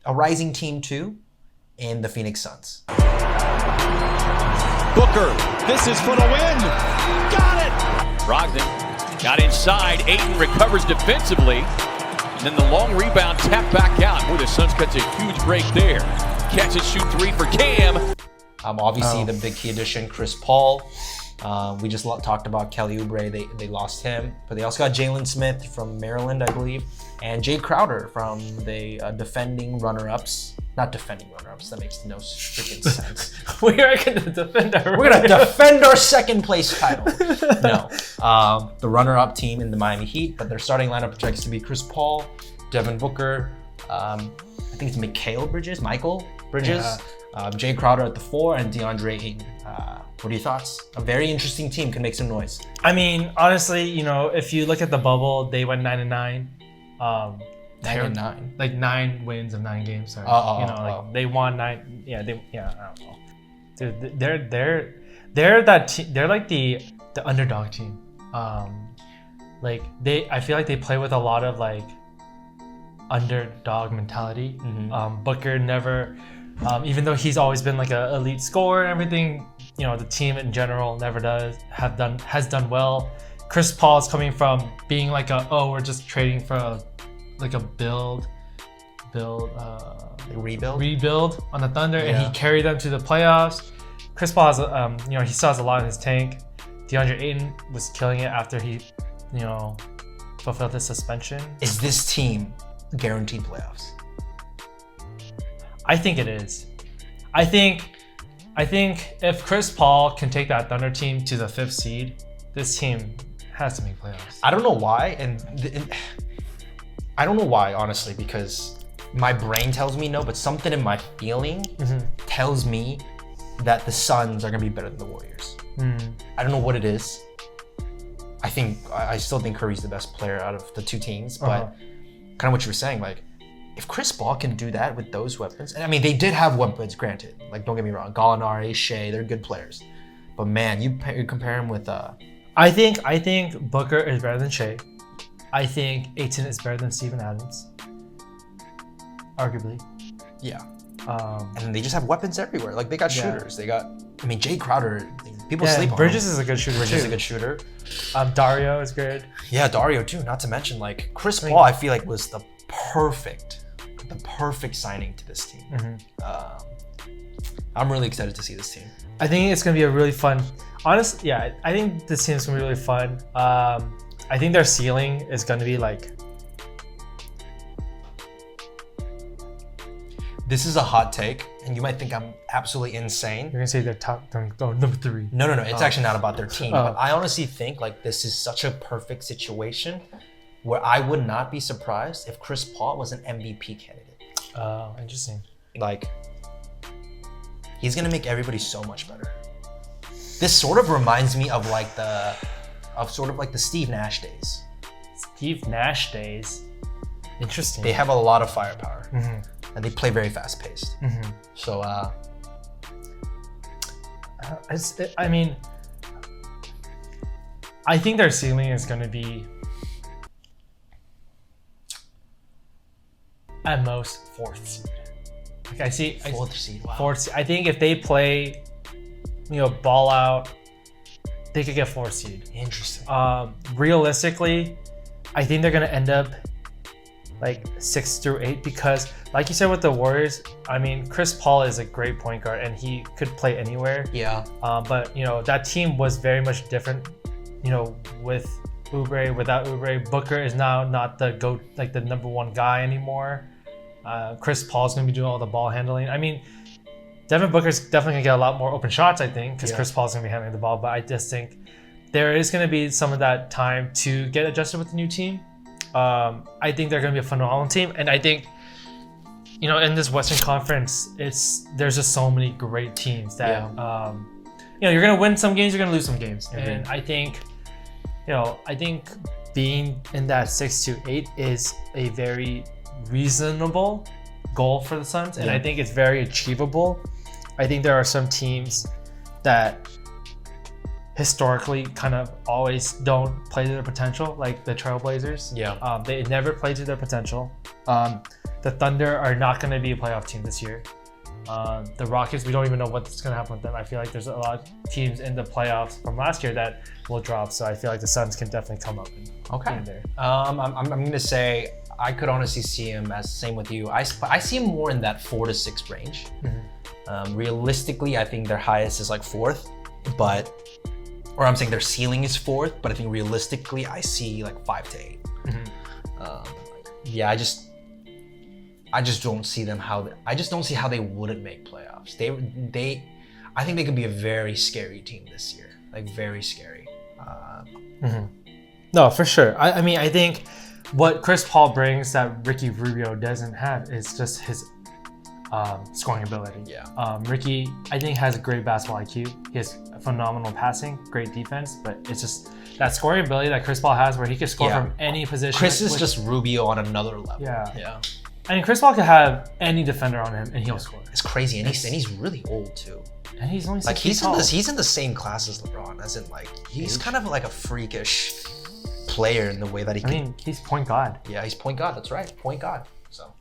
a rising team too in the Phoenix Suns. Booker, this is for the win. Got it! Brogdon got inside. Ayton recovers defensively. And then the long rebound tapped back out. Boy, the Suns cuts a huge break there. Catch and shoot three for Cam. Obviously, the big key addition, Chris Paul. We just talked about Kelly Oubre. They lost him. But they also got Jalen Smith from Maryland, I believe. And Jay Crowder from the defending runner-ups. Not defending runner-ups. That makes no freaking sense. We are going to defend our We're going to defend our second place title. No. The runner-up team in the Miami Heat, but their starting lineup projects to be Chris Paul, Devin Booker, I think it's Michael Bridges, Jay Crowder at the 4, and DeAndre Ayton. What are your thoughts? A very interesting team, can make some noise. I mean, honestly, you know, if you look at the bubble, they went 9-9. 9-9. Like 9 wins of 9 games. Sorry. They won 9. Yeah, I don't know. Dude, they're that team. They're like the underdog team. I feel like they play with a lot of like underdog mentality. Mm-hmm. Booker never, even though he's always been like an elite scorer and everything, you know, the team in general has done well. Chris Paul is coming from being like we're just trading for like a rebuild on the Thunder, and he carried them to the playoffs. Chris Paul has he still has a lot in his tank. DeAndre Ayton was killing it after he, fulfilled his suspension. Is this team guaranteed playoffs? I think it is. I think if Chris Paul can take that Thunder team to the 5th seed, this team has to make playoffs. I don't know why, and I don't know why, honestly, because my brain tells me no, but something in my feeling tells me that the Suns are gonna be better than the Warriors. I don't know what it is. I still think Curry's the best player out of the two teams, but kind of what you were saying, like, if Chris Paul can do that with those weapons, and I mean, they did have weapons, granted. Like, don't get me wrong, Gallinari, Shea, they're good players. But man, you compare him with... I think Booker is better than Shea. I think Ayton is better than Steven Adams. Arguably. Yeah. And they just have weapons everywhere. Like, they got shooters. They got... I mean, Jay Crowder, people sleep on Bridges him. is a good shooter. Bridges is a good shooter. Dario is good. Yeah, Dario too. Not to mention, like, Chris Paul, I feel like was the perfect signing to this team. I'm really excited to see this team. I think it's gonna be a really fun. Honestly, yeah, I think this team is gonna be really fun. I think their ceiling is gonna be like. This is a hot take, and you might think I'm absolutely insane. You're gonna say they're number 3. No. It's actually not about their team. But I honestly think like this is such a perfect situation where I would not be surprised if Chris Paul was an MVP candidate. Oh, interesting. Like, he's gonna make everybody so much better. This sort of reminds me of the Steve Nash days. Steve Nash days. Interesting. They have a lot of firepower, and they play very fast paced. So, I think their ceiling is going to be at most 4th seed. Like I see 4th seed. Wow. 4th seed. I think if they play, ball out, they could get 4th seed. Interesting. Realistically, I think they're going to end up like 6 through 8 because, like you said with the Warriors, I mean, Chris Paul is a great point guard and he could play anywhere. Yeah. But that team was very much different. With Oubre, without Oubre, Booker is now not the the number 1 guy anymore. Chris Paul's gonna be doing all the ball handling. I mean, Devin Booker's definitely gonna get a lot more open shots, I think, because Chris Paul's gonna be handling the ball. But I just think there is gonna be some of that time to get adjusted with the new team. I think they're gonna be a phenomenal team, and I think in this Western Conference, there's just so many great teams that you're gonna win some games, you're gonna lose some games, and I think being in that 6 to 8 is a very reasonable goal for the Suns, and I think it's very achievable. I think there are some teams that historically kind of always don't play to their potential, like the Trailblazers. Yeah. They never play to their potential. the Thunder are not going to be a playoff team this year. The Rockets, we don't even know what's going to happen with them. I feel like there's a lot of teams in the playoffs from last year that will drop. So I feel like the Suns can definitely come up. Okay. There. I'm going to say I could honestly see him as same with you. I see him more in that 4 to 6 range. Realistically, I think their highest is like 4th, or I'm saying their ceiling is 4th, but I think realistically I see like 5 to 8. Yeah, I just don't see them I just don't see how they wouldn't make playoffs. I think they could be a very scary team this year, like very scary. No, for sure. I mean, I think what Chris Paul brings that Ricky Rubio doesn't have is just his scoring ability. Yeah. Ricky, I think, has a great basketball IQ. He has phenomenal passing, great defense, but it's just that scoring ability that Chris Paul has where he can score from any position. Chris is just Rubio on another level. Yeah. I mean, Chris Paul could have any defender on him and he'll score. It's crazy, and he's really old too. And he's only 6 like feet tall. he's in the same class as LeBron, as in like he's kind of like a freakish player in the way that he can. I mean, he's point guard. Yeah, he's point guard. That's right, point guard. So